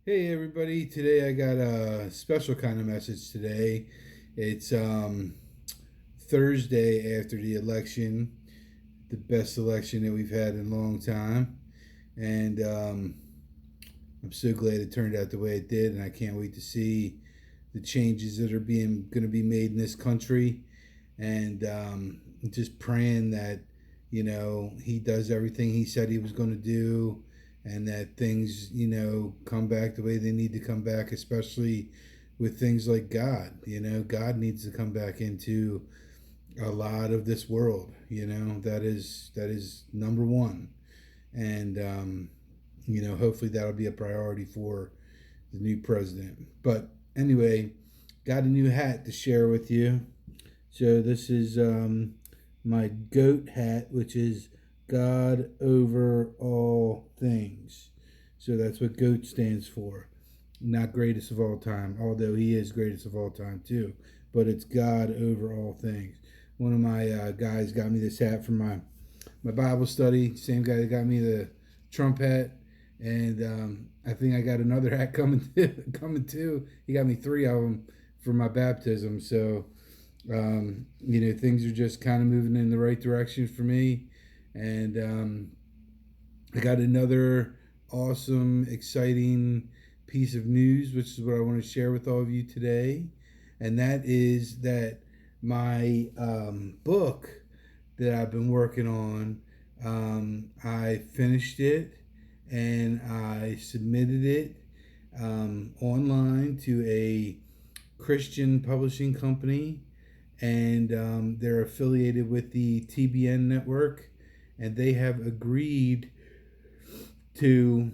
Hey everybody, today I got a special kind of message today. It's Thursday after the election, the best election that we've had in a long time. And I'm so glad it turned out the way it did, and I can't wait to see the changes that are being going to be made in this country. And just praying that he does everything he said he was going to do, and that things come back the way they need to come back, especially with things like God. God needs to come back into a lot of this world. That is number one. And hopefully that'll be a priority for the new president. But anyway, got a new hat to share with you. So this is my GOAT hat, which is God over all things. So that's what GOAT stands for. Not greatest of all time, although he is greatest of all time too. But it's God over all things. One of my guys got me this hat from my Bible study. Same guy that got me the Trump hat, and I think I got another hat coming too. He got me three of them for my baptism. So things are just kind of moving in the right direction for me, and I got another awesome, exciting piece of news, which is what I want to share with all of you today, and that is that my book that I've been working on. I finished it and I submitted it online to a Christian publishing company, and they're affiliated with the TBN network, and they have agreed to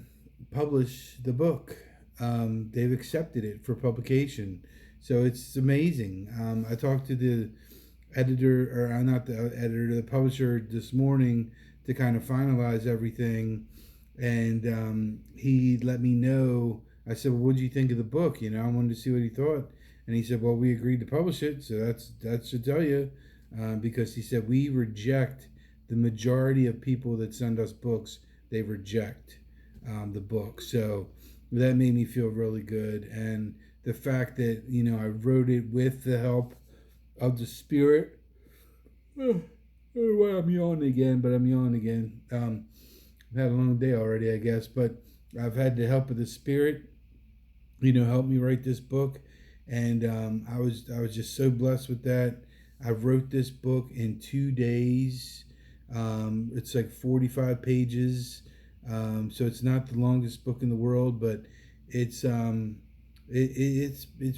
publish the book. They've accepted it for publication, so it's amazing. I talked to the editor, or not the editor, the publisher this morning to kind of finalize everything, and he let me know. I said, "Well, what did you think of the book?" I wanted to see what he thought, and he said, "Well, we agreed to publish it, so that should tell you," because he said we reject the majority of people that send us books. They reject the book, so that made me feel really good, and the fact that I wrote it with the help of the Spirit. Well, I'm yawning again, but I'm yawning again. I've had a long day already, I guess, but I've had the help of the Spirit, help me write this book, and I was just so blessed with that. I wrote this book in 2 days. It's like 45 pages, so it's not the longest book in the world, but it's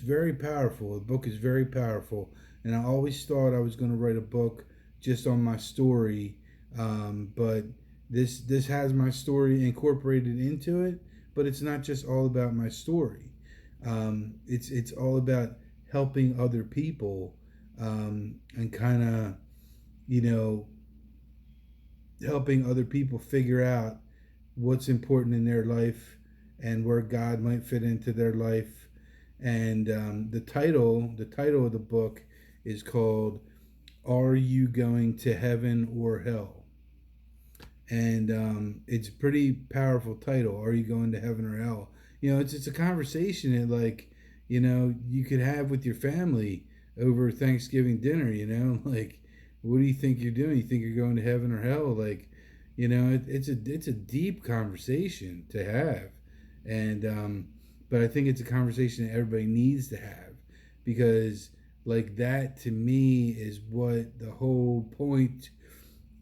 very powerful. The book is very powerful, and I always thought I was going to write a book just on my story, but this has my story incorporated into it. But it's not just all about my story. It's all about helping other people, and kind of you know helping other people figure out what's important in their life and where God might fit into their life. And the title of the book is called "Are You Going to Heaven or Hell?" And it's a pretty powerful title. Are you going to heaven or hell? It's a conversation that, like, you could have with your family over Thanksgiving dinner. Like, what do you think you're doing? You think you're going to heaven or hell? Like, it's a deep conversation to have, and but I think it's a conversation that everybody needs to have, because like that to me is what the whole point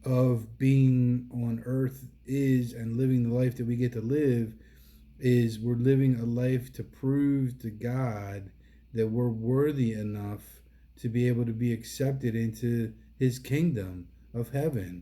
of being on earth is, and living the life that we get to live, is we're living a life to prove to God that we're worthy enough to be able to be accepted into his kingdom of heaven.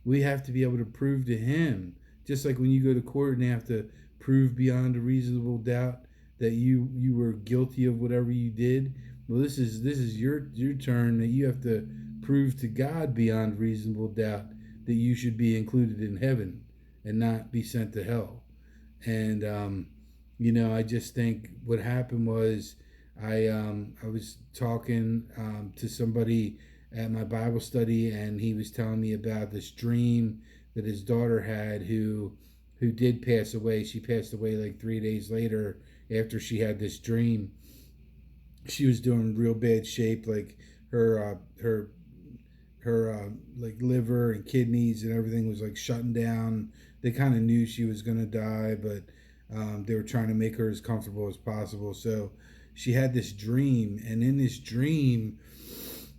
We have to be able to prove to him, just like when you go to court and they have to prove beyond a reasonable doubt that you were guilty of whatever you did. Well, this is your turn, that you have to prove to God beyond reasonable doubt that you should be included in heaven and not be sent to hell. And I just think what happened was I was talking to somebody at my Bible study, and he was telling me about this dream that his daughter had, who who did pass away. She passed away like 3 days later after she had this dream. She was doing real bad shape, like her like liver and kidneys and everything was like shutting down. They kind of knew she was gonna die, but they were trying to make her as comfortable as possible. So she had this dream, and in this dream,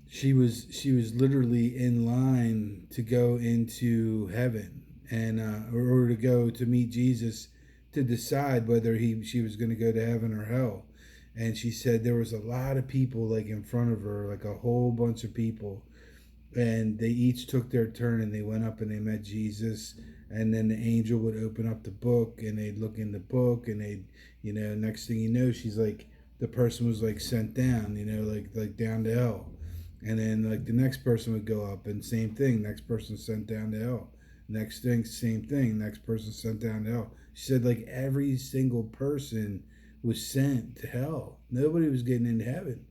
she was literally in line to go into heaven and or to go to meet Jesus to decide whether she was going to go to heaven or hell. And she said there was a lot of people like in front of her, like a whole bunch of people, and they each took their turn and they went up and they met Jesus. And then the angel would open up the book and they'd look in the book and they'd, next thing you know, she's like, the person was like sent down, like down to hell. And then like the next person would go up and same thing, next person sent down to hell. Next thing, same thing, next person sent down to hell. She said like every single person was sent to hell. Nobody was getting into heaven.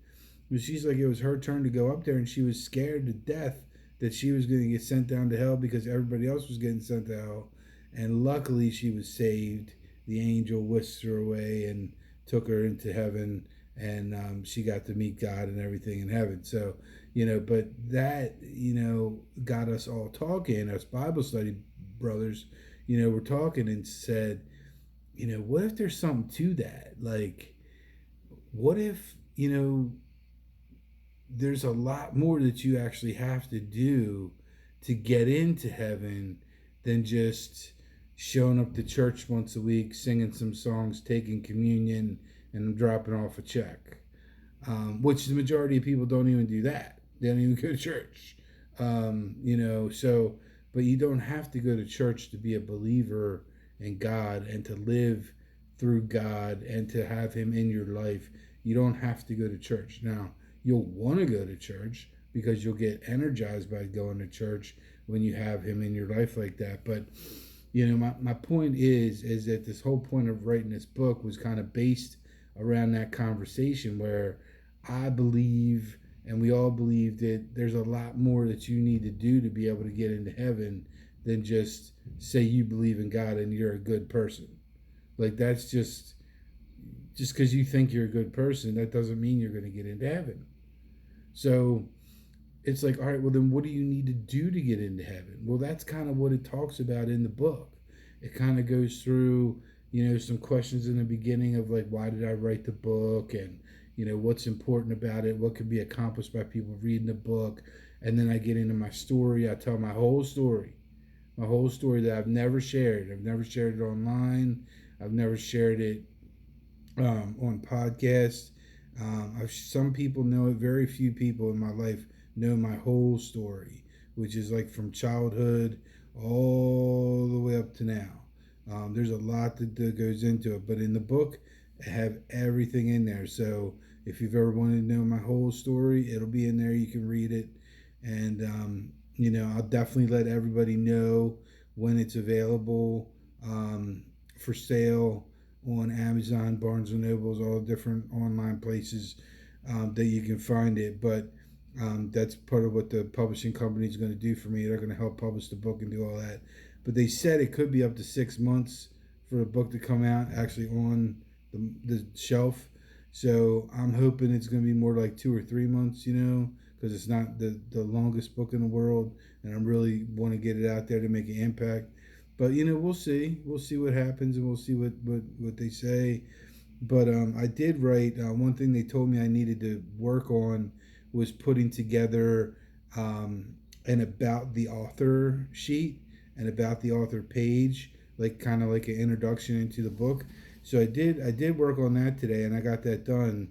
But she's like, it was her turn to go up there, and she was scared to death that she was going to get sent down to hell because everybody else was getting sent to hell. And luckily, she was saved. The angel whisked her away and took her into heaven, and she got to meet God and everything in heaven. So, but that, got us all talking, us Bible study brothers, we're talking and said, what if there's something to that? Like, what if, there's a lot more that you actually have to do to get into heaven than just showing up to church once a week, singing some songs, taking communion, and dropping off a check. Which the majority of people don't even do that. They don't even go to church. So, but you don't have to go to church to be a believer in God and to live through God and to have Him in your life. You don't have to go to church. Now, you'll want to go to church because you'll get energized by going to church when you have Him in your life like that. But my point is that this whole point of writing this book was kind of based around that conversation where I believe, and we all believe, that there's a lot more that you need to do to be able to get into heaven than just say you believe in God and you're a good person. Like, that's just because you think you're a good person, that doesn't mean you're going to get into heaven. So it's like, all right, well, then what do you need to do to get into heaven? Well, that's kind of what it talks about in the book. It kind of goes through, some questions in the beginning of like, why did I write the book? And, what's important about it? What could be accomplished by people reading the book? And then I get into my story. I tell my whole story that I've never shared. I've never shared it online. I've never shared it on podcasts. Some people know it. Very few people in my life know my whole story, which is like from childhood all the way up to now. There's a lot that goes into it, but in the book, I have everything in there. So if you've ever wanted to know my whole story, it'll be in there. You can read it, and I'll definitely let everybody know when it's available for sale on Amazon, Barnes and Nobles, all different online places that you can find it. But that's part of what the publishing company is going to do for me. They're going to help publish the book and do all that. But they said it could be up to 6 months for the book to come out actually on the shelf. So I'm hoping it's going to be more like 2 or 3 months, because it's not the longest book in the world, and I really want to get it out there to make an impact. But we'll see what happens, and we'll see what they say. But I did write one thing they told me I needed to work on was putting together an about the author sheet, an about the author page, like kind of like an introduction into the book. So I did work on that today, and I got that done.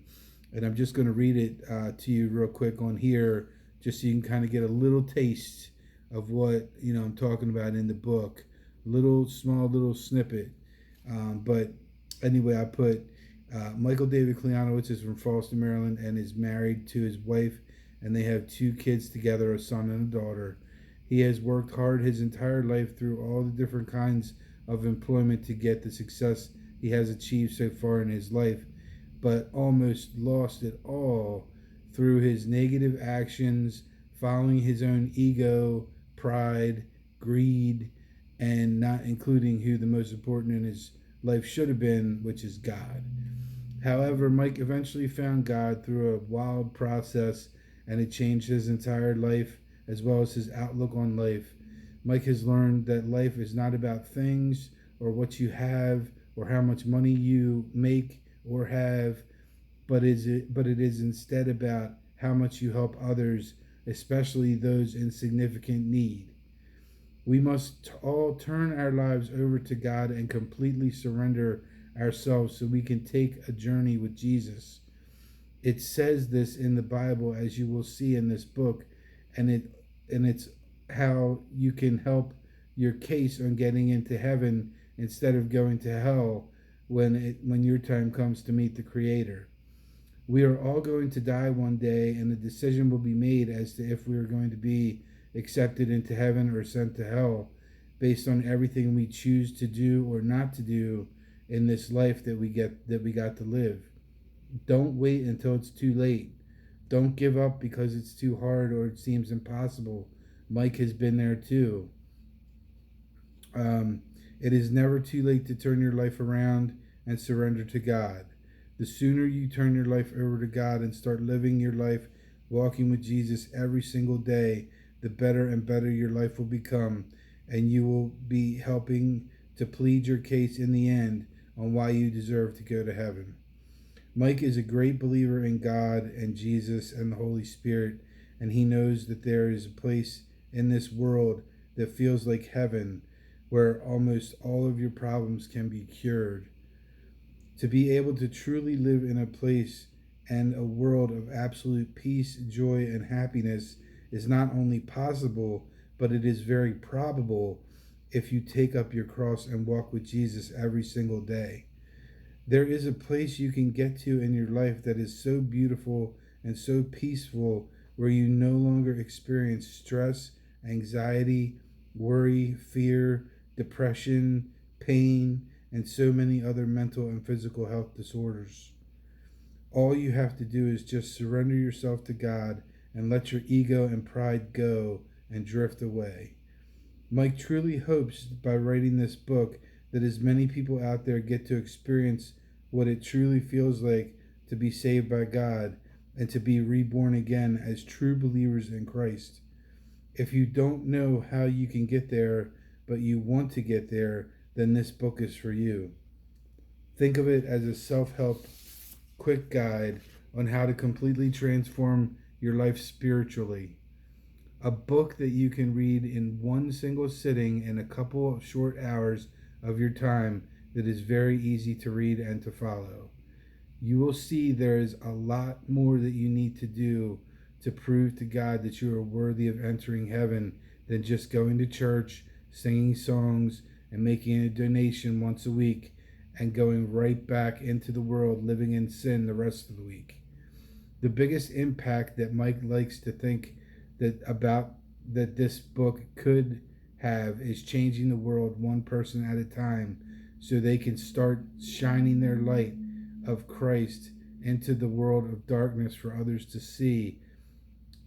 And I'm just going to read it to you real quick on here, just so you can kind of get a little taste of what I'm talking about in the book. Small little snippet. But anyway, I put Michael David Kleanowicz is from Falston, Maryland, and is married to his wife, and they have 2 kids together, a son and a daughter. He has worked hard his entire life through all the different kinds of employment to get the success he has achieved so far in his life, but almost lost it all through his negative actions, following his own ego, pride, greed, and not including who the most important in his life should have been, which is God. However, Mike eventually found God through a wild process, and it changed his entire life as well as his outlook on life. Mike has learned that life is not about things or what you have or how much money you make or have, but it is instead about how much you help others, especially those in significant need. We must all turn our lives over to God and completely surrender ourselves so we can take a journey with Jesus. It says this in the Bible, as you will see in this book, and it's how you can help your case on getting into heaven instead of going to hell when your time comes to meet the Creator. We are all going to die one day, and a decision will be made as to if we are going to be accepted into heaven or sent to hell based on everything we choose to do or not to do in this life that we got to live. Don't wait until it's too late. Don't give up because it's too hard or it seems impossible. Mike has been there too. It is never too late to turn your life around and surrender to God. The sooner you turn your life over to God and start living your life walking with Jesus every single day, the better and better your life will become, and you will be helping to plead your case in the end on why you deserve to go to heaven. Mike is a great believer in God and Jesus and the Holy Spirit, and he knows that there is a place in this world that feels like heaven where almost all of your problems can be cured. To be able to truly live in a place and a world of absolute peace, joy, and happiness is not only possible, but it is very probable if you take up your cross and walk with Jesus every single day. There is a place you can get to in your life that is so beautiful and so peaceful where you no longer experience stress, anxiety, worry, fear, depression, pain, and so many other mental and physical health disorders. All you have to do is just surrender yourself to God and let your ego and pride go and drift away. Mike truly hopes by writing this book that as many people out there get to experience what it truly feels like to be saved by God and to be reborn again as true believers in Christ. If you don't know how you can get there, but you want to get there, then this book is for you. Think of it as a self-help quick guide on how to completely transform your life spiritually. A book that you can read in one single sitting in a couple of short hours of your time that is very easy to read and to follow. You will see there is a lot more that you need to do to prove to God that you are worthy of entering heaven than just going to church, singing songs, and making a donation once a week and going right back into the world living in sin the rest of the week. The biggest impact that Mike likes to think that this book could have is changing the world one person at a time so they can start shining their light of Christ into the world of darkness for others to see,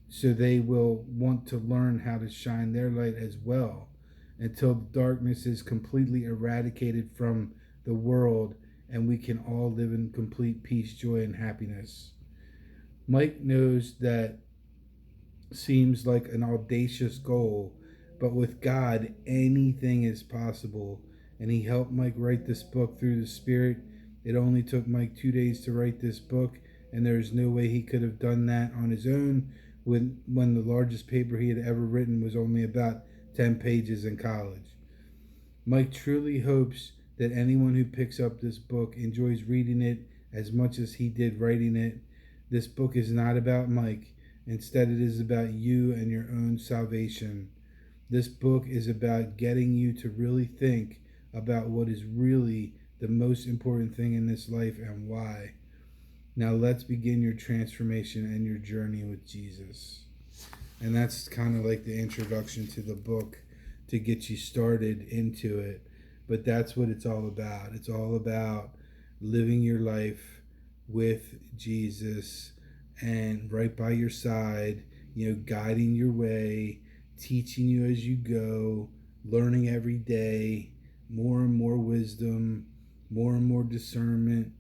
so they will want to learn how to shine their light as well until the darkness is completely eradicated from the world and we can all live in complete peace, joy, and happiness. Mike knows that seems like an audacious goal, but with God, anything is possible. And he helped Mike write this book through the Spirit. It only took Mike 2 days to write this book, and there's no way he could have done that on his own when the largest paper he had ever written was only about 10 pages in college. Mike truly hopes that anyone who picks up this book enjoys reading it as much as he did writing it. This book is not about Mike. Instead, it is about you and your own salvation. This book is about getting you to really think about what is really the most important thing in this life and why. Now let's begin your transformation and your journey with Jesus. And that's kind of like the introduction to the book to get you started into it. But that's what it's all about. It's all about living your life with Jesus and right by your side, guiding your way, teaching you as you go, learning every day, more and more wisdom, more and more discernment,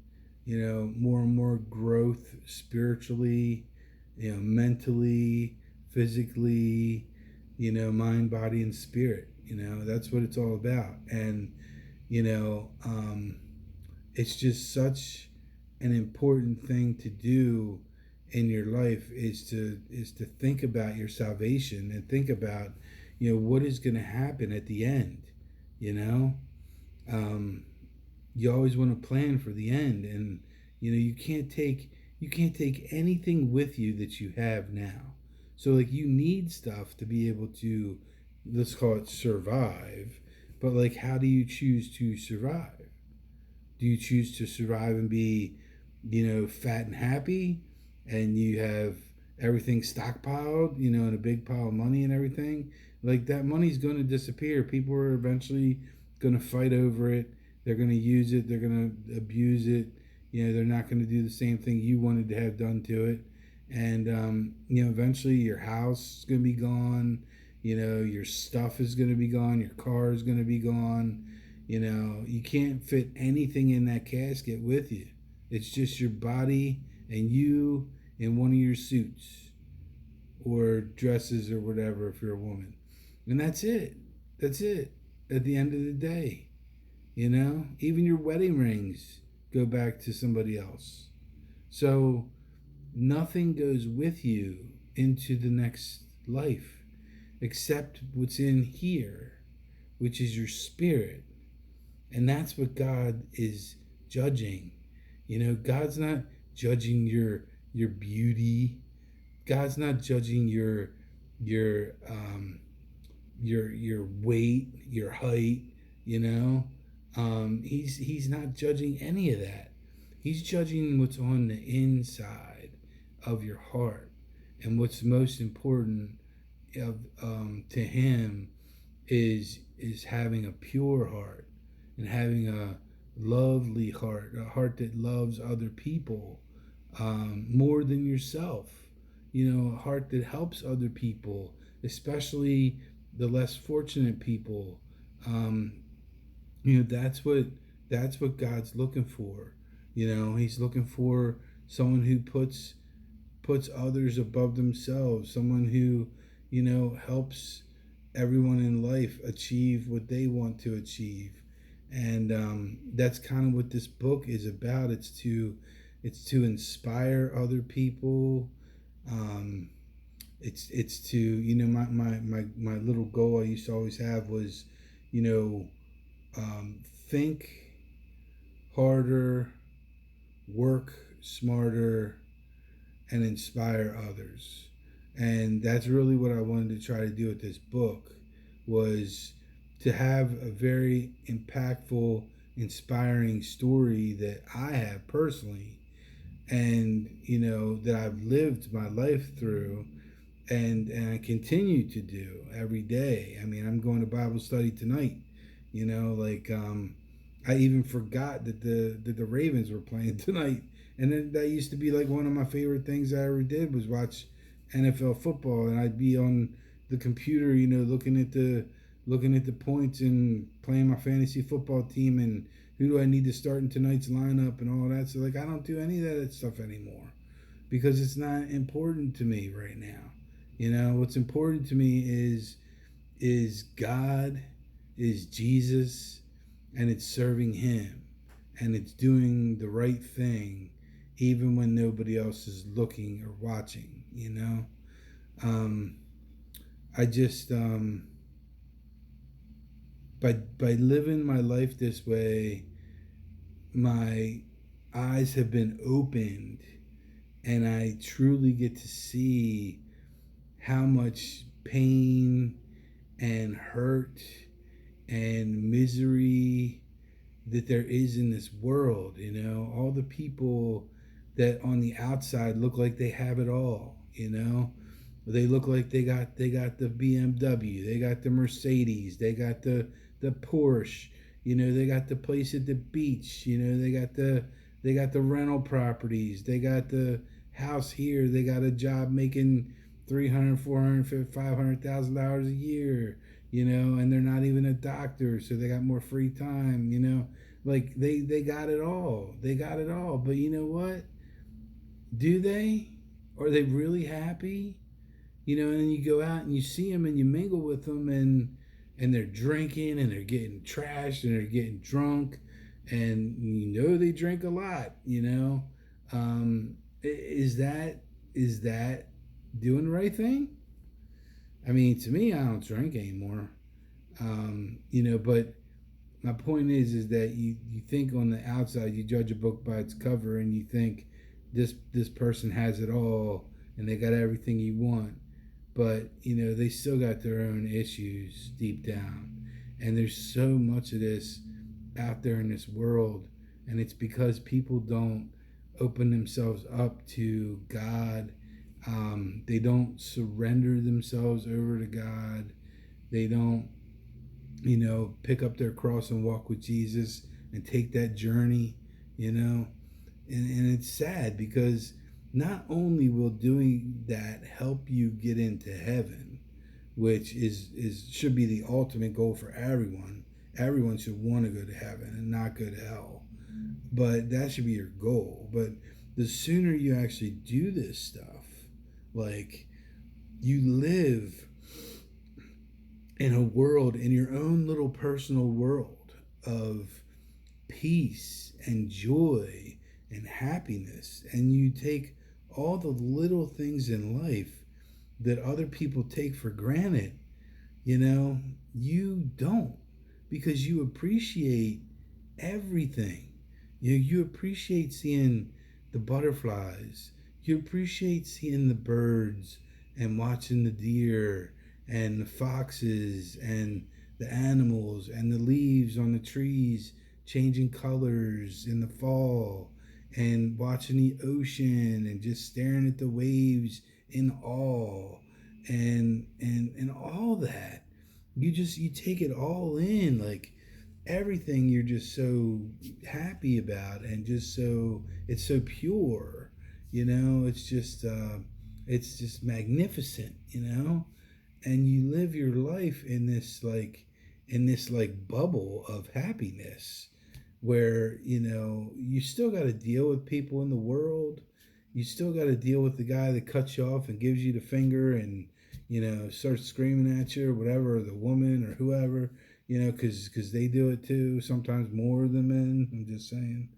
more and more growth spiritually, mentally, physically, mind, body, and spirit. That's what it's all about. And, you know, um, it's just such an important thing to do in your life is to think about your salvation and think about what is going to happen at the end. you know um, you always want to plan for the end, and you can't take anything with you that you have now. So like you need stuff to be able to, let's call it, survive. But like, how do you choose to survive? Do you choose to survive and be, fat and happy, and you have everything stockpiled, in a big pile of money and everything? Like, that money's going to disappear. People are eventually going to fight over it. They're going to use it. They're going to abuse it. They're not going to do the same thing you wanted to have done to it. And, eventually your house is going to be gone. Your stuff is going to be gone. Your car is going to be gone. You can't fit anything in that casket with you. It's just your body and you in one of your suits or dresses or whatever if you're a woman. And that's it. That's it at the end of the day. Even your wedding rings go back to somebody else. So nothing goes with you into the next life except what's in here, which is your spirit. And that's what God is judging. God's not judging your beauty. God's not judging your weight, your height. He's not judging any of that. He's judging what's on the inside of your heart, and what's most important to him is having a pure heart, and having a lovely heart, a heart that loves other people more than yourself. A heart that helps other people, especially the less fortunate people. That's what God's looking for. He's looking for someone who puts others above themselves, someone who helps everyone in life achieve what they want to achieve. And that's kind of what this book is about. It's to inspire other people. It's to my little goal I used to always have was think harder, work smarter, and inspire others. And that's really what I wanted to try to do with this book, was to have a very impactful, inspiring story that I have personally, and that I've lived my life through, and I continue to do every day. I mean, I'm going to Bible study tonight. I even forgot that the Ravens were playing tonight, and then that used to be like one of my favorite things I ever did was watch NFL football, and I'd be on the computer, looking at the points and playing my fantasy football team, and who do I need to start in tonight's lineup and all that. So like, I don't do any of that stuff anymore because it's not important to me right now. What's important to me is God, is Jesus, and it's serving him, and it's doing the right thing even when nobody else is looking or watching. I just by living my life this way, my eyes have been opened, and I truly get to see how much pain and hurt and misery that there is in this world. All the people that on the outside look like they have it all. They look like they got the BMW, they got the Mercedes, they got the Porsche, they got the place at the beach, they got the rental properties, they got the house here, they got a job making $300,000, $400,000, $500,000 a year. and they're not even a doctor, so they got more free time, like they got it all. They got it all. But you know what? Do they? Are they really happy? And then you go out and you see them and you mingle with them, and they're drinking and they're getting trashed and they're getting drunk, and they drink a lot. Is that doing the right thing? I mean, to me, I don't drink anymore. But my point is that you think on the outside, you judge a book by its cover, and you think this person has it all and they got everything you want, but they still got their own issues deep down, and there's so much of this out there in this world, and it's because people don't open themselves up to God. They don't surrender themselves over to God. They don't pick up their cross and walk with Jesus and take that journey. And it's sad, because not only will doing that help you get into heaven, which is should be the ultimate goal for everyone. Everyone should want to go to heaven and not go to hell. But that should be your goal. But the sooner you actually do this stuff, like you live in a world, in your own little personal world of peace and joy and happiness, and you take all the little things in life that other people take for granted, you don't, because you appreciate everything. You appreciate seeing the butterflies. You appreciate seeing the birds and watching the deer and the foxes and the animals and the leaves on the trees changing colors in the fall, and watching the ocean and just staring at the waves in awe, and all that. You take it all in, like everything you're just so happy about, and just so it's so pure. It's just magnificent. And you live your life in this bubble of happiness, where you still got to deal with people in the world. You still got to deal with the guy that cuts you off and gives you the finger, and starts screaming at you, or whatever, or the woman or whoever, because they do it too, sometimes more than men. I'm just saying.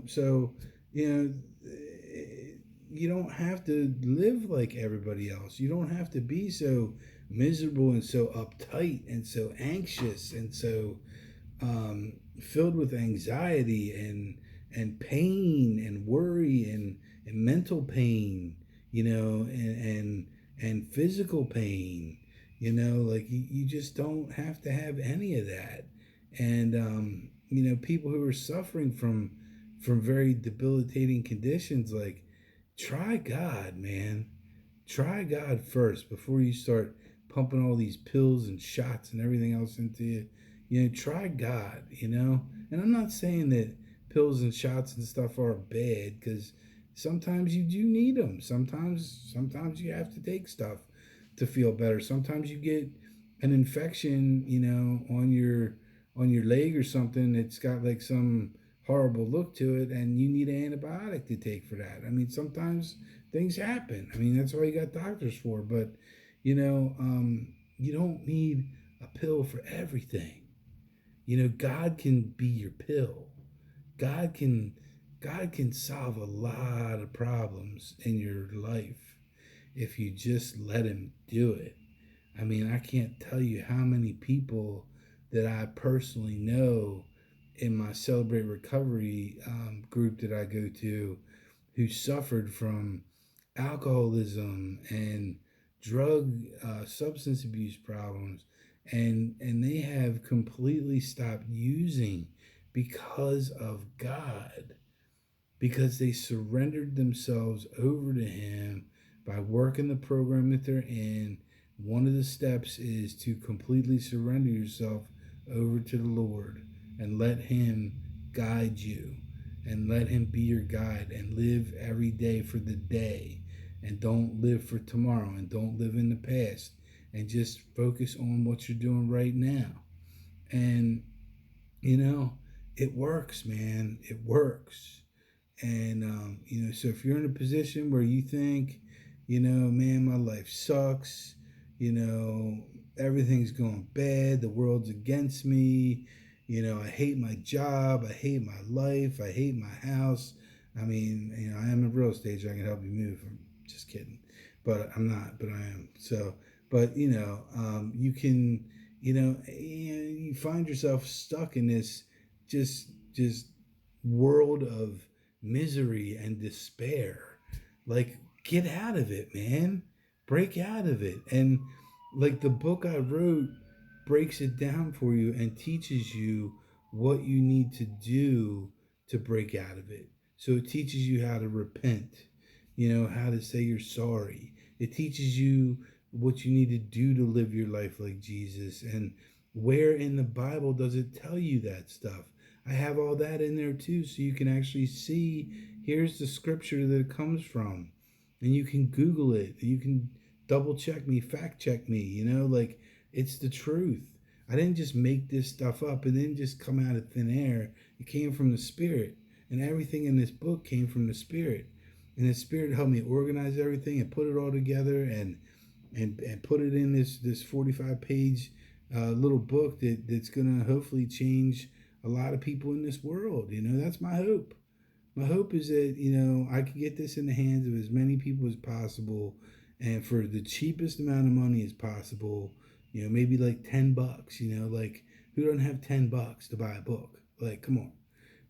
So you don't have to live like everybody else. You don't have to be so miserable and so uptight and so anxious and so filled with anxiety and pain and worry and mental pain, and physical pain. Like you just don't have to have any of that. And people who are suffering from very debilitating conditions, like, try God, man. Try God first before you start pumping all these pills and shots and everything else into you. Try God, And I'm not saying that pills and shots and stuff are bad, because sometimes you do need them. Sometimes you have to take stuff to feel better. Sometimes you get an infection, on your leg or something. It's got like some horrible look to it, and you need an antibiotic to take for that. I mean, sometimes things happen. I mean, that's why you got doctors for. But you don't need a pill for everything. God can be your pill. God can solve a lot of problems in your life if you just let him do it. I mean, I can't tell you how many people that I personally know in my Celebrate Recovery group that I go to, who suffered from alcoholism and drug substance abuse problems, and they have completely stopped using because of God, because they surrendered themselves over to him by working the program that they're in. One of the steps is to completely surrender yourself over to the Lord and let him guide you, and let him be your guide, and live every day for the day, and don't live for tomorrow, and don't live in the past, and just focus on what you're doing right now. And, you know, it works, man. It works. And, so if you're in a position where you think, man, my life sucks, everything's going bad, the world's against me, I hate my job, I hate my life, I hate my house. I mean, I am a real estate agent, I can help you move. I'm just kidding. But I'm not, but I am. So, but, you can, you find yourself stuck in this just world of misery and despair. Like, get out of it, man. Break out of it. And like the book I wrote breaks it down for you and teaches you what you need to do to break out of it. So it teaches you how to repent, how to say you're sorry. It teaches you what you need to do to live your life like Jesus. And where in the Bible does it tell you that stuff? I have all that in there too, so you can actually see here's the scripture that it comes from. And you can Google it. You can double check me, fact check me, like it's the truth. I didn't just make this stuff up. It didn't just come out of thin air. It came from the Spirit. And everything in this book came from the Spirit. And the Spirit helped me organize everything and put it all together and put it in this 45-page little book that's going to hopefully change a lot of people in this world. That's my hope. My hope is that, I can get this in the hands of as many people as possible and for the cheapest amount of money as possible, maybe like $10, like who don't have $10 to buy a book? Like, come on,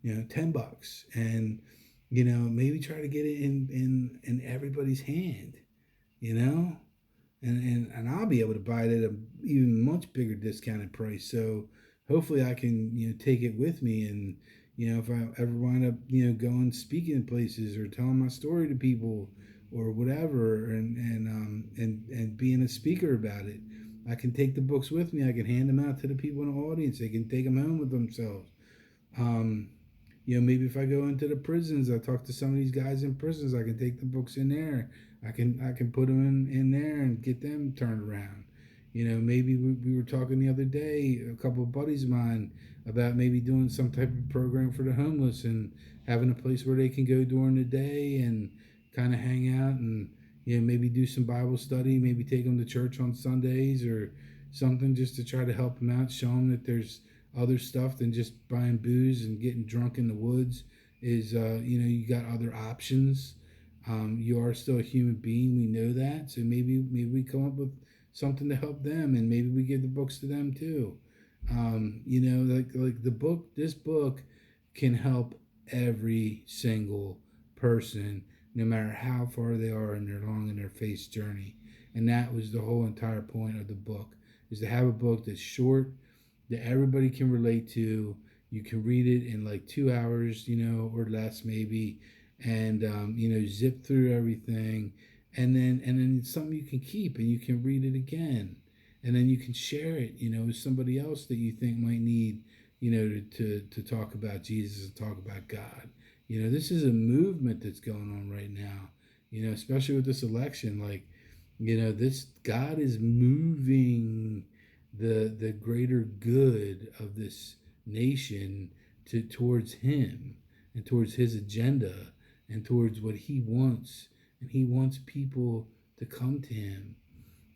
$10 and, maybe try to get it in everybody's hand, and I'll be able to buy it at an even much bigger discounted price. So hopefully I can, take it with me. And, if I ever wind up, going speaking in places or telling my story to people or whatever and being a speaker about it, I can take the books with me. I can hand them out to the people in the audience. They can take them home with themselves. Maybe if I go into the prisons, I talk to some of these guys in prisons, I can take the books in there. I can put them in there and get them turned around. Maybe we were talking the other day, a couple of buddies of mine, about maybe doing some type of program for the homeless and having a place where they can go during the day and kind of hang out and, maybe do some Bible study, maybe take them to church on Sundays or something just to try to help them out, show them that there's other stuff than just buying booze and getting drunk in the woods is, you got other options. You are still a human being. We know that. So maybe we come up with something to help them and maybe we give the books to them too. Like the book, this book can help every single person, no matter how far they are along in their faith journey. And that was the whole entire point of the book, is to have a book that's short, that everybody can relate to. You can read it in like 2 hours, or less maybe, and zip through everything, and then it's something you can keep and you can read it again, and then you can share it, with somebody else that you think might need, to talk about Jesus and talk about God. This is a movement that's going on right now, especially with this election. Like, this God is moving the greater good of this nation towards him and towards his agenda and towards what he wants. And he wants people to come to him.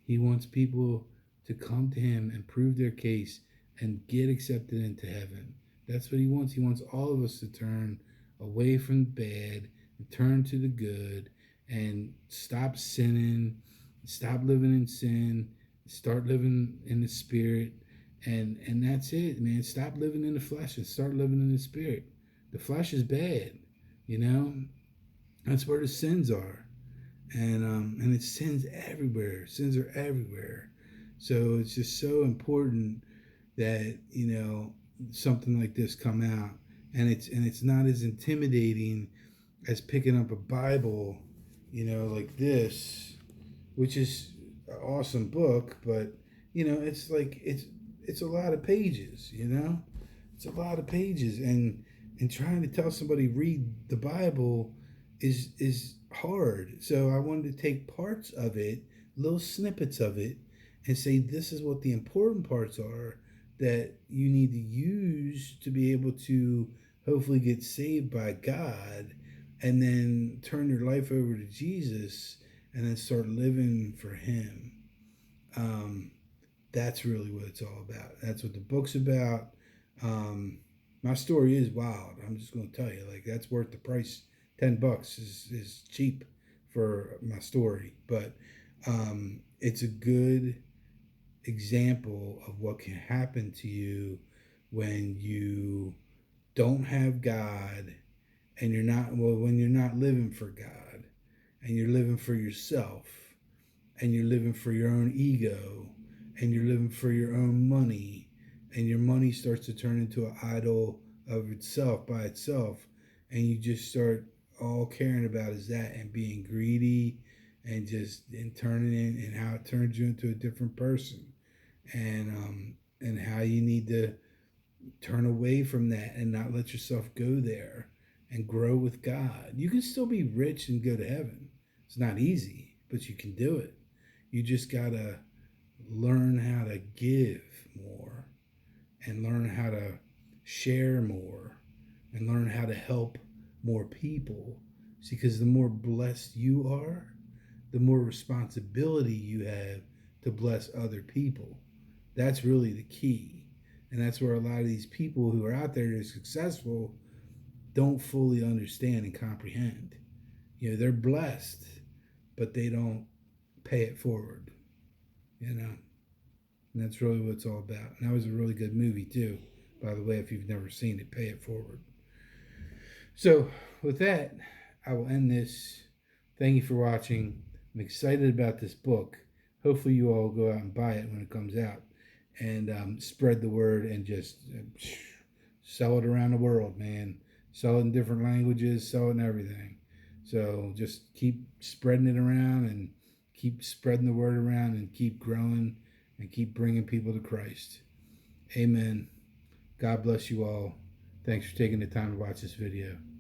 He wants people to come to him and prove their case and get accepted into heaven. That's what he wants. He wants all of us to turn away from the bad and turn to the good and stop sinning, stop living in sin, start living in the Spirit, and that's it, man. Stop living in the flesh and start living in the Spirit. The flesh is bad, That's where the sins are, and it's sins everywhere. Sins are everywhere. So it's just so important that something like this come out, and it's not as intimidating as picking up a Bible, like this, which is an awesome book, but it's like it's a lot of pages, it's a lot of pages, and trying to tell somebody read the Bible is hard. So I wanted to take parts of it, little snippets of it, and say, this is what the important parts are that you need to use to be able to hopefully get saved by God, and then turn your life over to Jesus and then start living for Him. Um, that's really what it's all about. That's what the book's about. Um, my story is wild. I'm just going to tell you, like, that's worth the price. $10 is cheap for my story, but it's a good example of what can happen to you when you don't have God, and you're not, well, when you're not living for God, and you're living for yourself, and you're living for your own ego, and you're living for your own money, and your money starts to turn into an idol of itself by itself, and you just start all caring about is that, and being greedy, and just and turning in, and how it turns you into a different person, and how you need to turn away from that and not let yourself go there and grow with God. You can still be rich and go to heaven. It's not easy, but you can do it. You just got to learn how to give more, and learn how to share more, and learn how to help more people. See, because the more blessed you are, the more responsibility you have to bless other people. That's really the key. And that's where a lot of these people who are out there that are successful don't fully understand and comprehend. You know, they're blessed, but they don't pay it forward, you know. And that's really what it's all about. And that was a really good movie, too, by the way, if you've never seen it, Pay It Forward. So, with that, I will end this. Thank you for watching. I'm excited about this book. Hopefully, you all go out and buy it when it comes out, and spread the word, and just sell it around the world, man. Sell it in different languages, sell it in everything. So just keep spreading it around, and keep spreading the word around, and keep growing, and keep bringing people to Christ. Amen. God bless you all. Thanks for taking the time to watch this video.